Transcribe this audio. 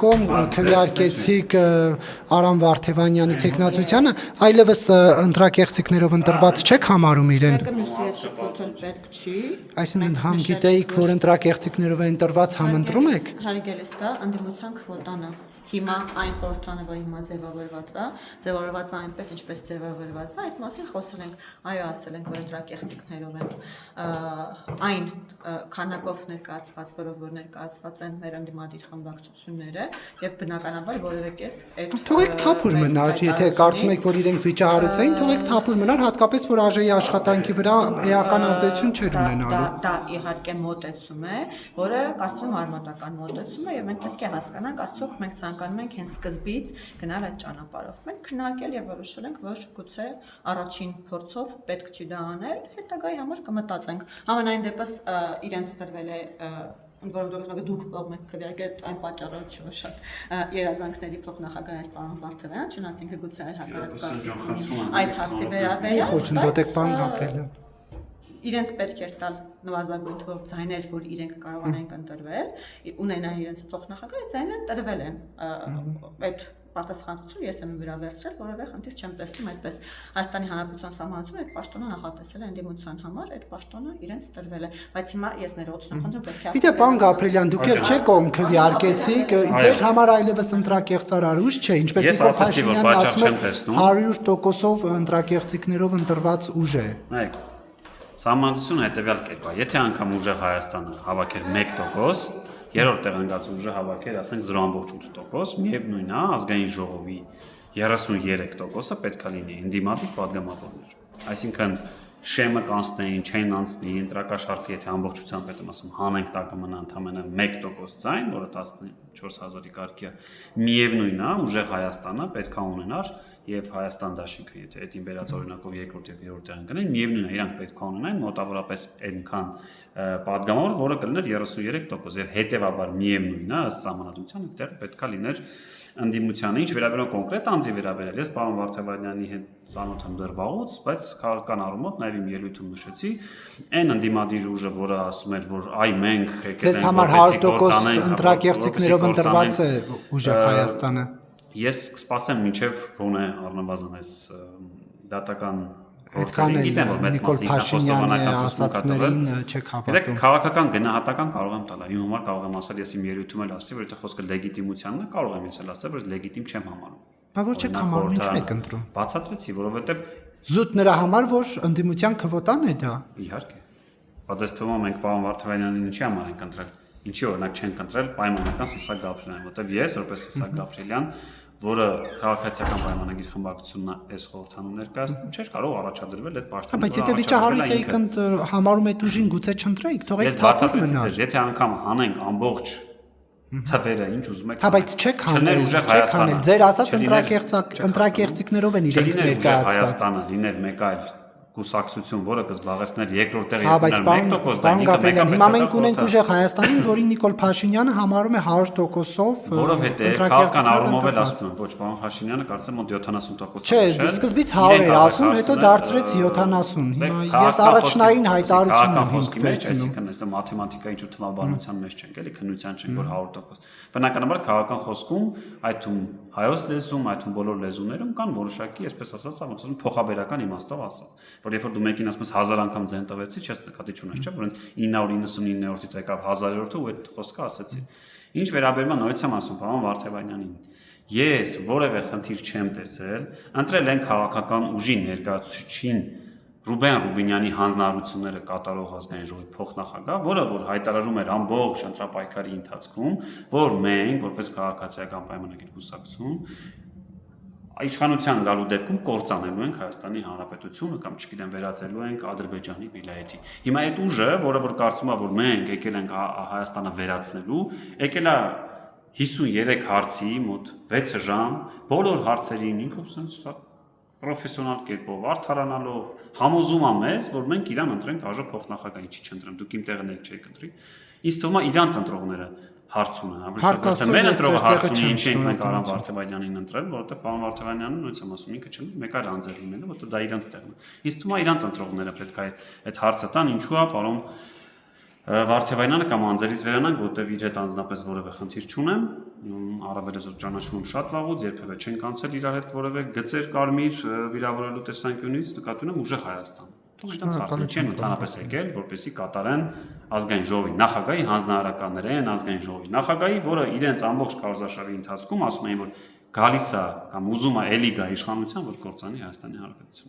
կողմ քվեարկեցիք Արամ Վարդևանյանի տեխնացությանը, այլևս ընտրակեղծիքներով ընտրված չեք համարում իրեն։ Մեկը մյուսի հետ շփոթել պետք չի։ Այսինքն համ գիտեիք, որ ընտրակեղծիքներով է ընտրված, համ ընտրում եք։ Հարգելիս դա ընդդիմության քվոտանը։ Հիմա այն խորհրդանը, որ հիմա ձևավորված է այնպես, ինչպես ձևավորված է, այդ մասին խոսել ենք, այո, ասել ենք, որ ընտրակեղծիքներով են այն քանակով ներկայացված, որով որ ներկայացված են մեր ընդդիմադիր խմբակցությունները, եւ բնականաբար որևէ կերպ այդ թողեք թափուր մնար, եթե կարծում եք, որ իրենք վիճահարույց էին, թողեք թափուր մնար, հատկապես որ ԱԺ-ի աշխատանքի վրա էական ազդեցություն չէր ունենալու։ Դա իհարկե մոտեցում է, որը կարծում եմ արմատական մոտեցում է, եւ մենք պետք է հասկանանք, արդյոք մենք ցանկանում ենք հենց սկզբից գնալ այդ ճանապարհով։ Մենք քննարկել եւ որոշել ենք, որ գուցե առաջին փորձով պետք չի դա անել, հետագայի համար կմտածենք։ Համենայն դեպս իրենց տրվել է որոնք դուք կողմ եք քվեարկել այն պատճառով չի, որ շատ երազանքների փոխնախագահ էր պարոն Վարդևանյան, չնայած ինքը գուցե այլ հակառակ այդ հարցի վերաբերյալ։ Խոչընդոտեք պարոն Գաբրիելյան։ Իրենց պետք էր տալ նվազագույն թվով ձայներ, որ իրենք կարողանային ընտրվել, ունենան իրենց փոխնախագահ, ձայները տրվել են։ Այդ պատասխանատվությունը ես եմ վրա վերցրել, որովհետև խնդիր չեմ տեսնում այդպես։ Հայաստանի Հանրապետության սահմանությունը այդ պաշտոնը նախատեսել է ընդդիմության համար, այդ պաշտոնը իրենց տրվել է, բայց հիմա ես ներողություն եմ խնդրում, պետք է։ Գիտե, պարոն Գաբրիելյան, դուք էլ չեք կողմ քվեարկեցիք, ձեր համար այլևս ընտրակեղծարարուժ չէ, ինչպես Նիկոլ Փաշինյանն ասում է, 100%-ով ընտրակեղծիքներով ընտրված ուժ է։ Սահմանությունը հետևյալ կերպ է, եթե անգամ ուժեղ Հայաստանը հավաքեր 1%, երրորդ տեղանքած ուժը հավաքեր, ասենք 0.8%, միևնույնն է, ազգային ժողովի 33%-ը պետք է լինի ընդդիմադիր պատգամավորներ։ Այսինքն շեմը կանցնեին, չեն անցնի, ընտրակաշարքը, եթե ամբողջությամբ եմ ասում, հանենք տակը մնա ընդամենը 1% ձայն, որը 14000-ի կարգի է, միևնույնն է, ուժեղ Հայաստանը պետք է ունենար եւ Հայաստան դաշինքը, եթե այդին բերած օրինակով երկրորդ եւ երրորդ տեղն կնեն, միևնույնն է, իրանք պետք է ունենային մոտավորապես այնքան պատգամավոր, որը կլիներ 33% եւ հետեւաբար միևնույնն է, ըստ սահմանադրության այդտեղ պետք է լիներ ընդդիմությանը, ինչ վերաբերում կոնկրետ անձի վերաբերել, ես պարոն Վարդևանյանի հետ ծանոթ եմ դեռ վաղուց, բայց քաղաքական առումով նաեւ իմ ելույթում նշեցի, այն ընդդիմադիր ուժը, որը ասում էր, որ այ մենք եկել ենք համար 100% ընտրակեղծիքներով ընտրված է ուժեղ Հայաստանը։ Ես կսպասեմ մինչև գոնե առնվազն այս դատական գործերին, գիտեմ որ մեծ մասի Փաշինյանի ասացներին չեք հավատում։ Քաղաքական գնահատական կարող եմ տալ, իմ համար կարող եմ ասել, ես իմ ելույթում էլ ասացի, որ եթե խոսքը լեգիտիմությանն է, կարող եմ ես էլ ասել, որ լեգիտիմ չեմ համարում։ Բա որ չեք համարում, ինչու եք ընտրում։ Բացատրեցի, որովհետև զուտ նրա համար, որ ընդդիմության քվոտան է դա։ Իհարկե։ Բայց այս թվում մենք պարոն Վարդևանյանին ինչի համար ենք ընտրել։ Ինչի օրինակ չենք ընտրել պայմանական Սիսակ Գաբրիելյան, որտեվ ես որպես Սիսակ Գաբրիելյան, որը քաղաքացիական պայմանագիր խմբակցությունն է այս խորհրդանում ներկայացնում, չէր կարող առաջադրվել այդ պաշտոնը։ Բայց եթե վիճահարույց էիք համարում եք ուժին, գուցե չընտրեիք, թողեք թափուր մնար։ Եթե անգամ հանենք ամբողջ թվերը, ինչ ուզում եք։ Հա, բայց չեք հանել, չեք հանել։ Ձեր ասած ընտրակեղծիքներով են իրենք ներկայացված։ Հայաստանը լիներ մեկ այլ կուսակցություն, որը կզբաղեցներ երկրորդ տեղը եւ 1%, պարոն Գաբրիելյան, հիմա մենք ունենք ուժեղ Հայաստանին, որին Նիկոլ Փաշինյանը համարում է 100%-ով որովհետեւ քաղաքական առումով էլ ասում են, ոչ պարոն Փաշինյանը կարծեմ մոտ 70% չէ, սկզբից 100 էր ասում, հետո դարձրեց 70։ Հիմա ես առաջնային հայտարարություն եմ խոսքիմեջ, այսինքն այստեղ մաթեմատիկայի ու թվաբանության մեջ չենք, էլի քննության չենք, որ 100%։ Բնականաբար քաղաքական խոսքում, այդ թվում հայոց լեզվում, այդ թվում բոլոր լեզուներում կան որոշակի, այսպես ասած, ոնց ասում փոխաբերական իմաստով ասած, որ երբ որ դու մեկին ասում ես 1000 անգամ ձեն տվեցի, չես նկատի չունես, չէ՞, որ ինձ 999-ից եկավ 1000-րդը ու այդ խոսքը ասեցի։ Ինչ վերաբերում է նույնց եմ ասում պարոն Վարդևանյանին։ Ես որևէ խնդիր չեմ տեսել, ընտրել են քաղաքական ուժի ներկայացուցիչին Ռուբեն Ռուբինյանի հանձնարարությունները կատարող ազգային ժողովի փոխնախագահ, որը որ հայտարարում էր ամբողջ ընտրապայքարի ընթացքում, որ մենք որպես քաղաքացիական պայմանագիր կուսակցություն իշխանության գալու դեպքում կործանելու ենք Հայաստանի Հանրապետությունը կամ չգիտեմ վերածելու ենք Ադրբեջանի վիլայեթի։ Հիմա այդ ուժը, որը որ կարծում է, որ մենք եկել ենք Հայաստանը վերացնելու, եկել է 53 հարցի մոտ 6 ժամ, բոլոր հարցերին ինքը sense պրոֆեսիոնալ կերպով արդարանալով համոզում է մեզ, որ մենք իրան ընտրենք ԱԺ փոխնախագահ, ինչի չընտրեմ, դուք իմ տեղը եք չեք ընտրի։ Իսկ թվում է իրանց ընտրողները հարց ունեն, ավելի մեր ընտրողը հարց ունի, ինչի ենք մենք Արամ Վարդևանյանին ընտրել, որովհետև պարոն Վարդևանյանը նույնց եմ ասում, ինքը չունի մեկ այլ անձեր լինելու, որովհետև դա իրանց տեղն է։ Իսկ թվում է իրանց ընտրողները պետք է այդ հարցը տան, ինչու է պարոն Վարդևայնյանը կամ անձերից վերանանք, որտեվ իր հետ անձնապես որևէ խնդիր չունեմ, առավելից որ ճանաչում եմ շատ վաղուց, երբևէ չենք անցել իրար հետ որևէ գծեր կարմիր վիրավորելու տեսանկյունից, նկատի ունեմ ուժեղ Հայաստան։ Թող իրենց ասեն, չեն ընդհանրապես եկել, որպեսզի կատարեն ազգային ժողովի նախագահի հանձնարարականներեն, ազգային ժողովի նախագահի, որը իրենց ամբողջ կարծաշարի ընթացքում ասում էին, որ գալիս է կամ ուզում է էլի գա իշխանության, որ կործանի Հայաստանի Հանրապետություն։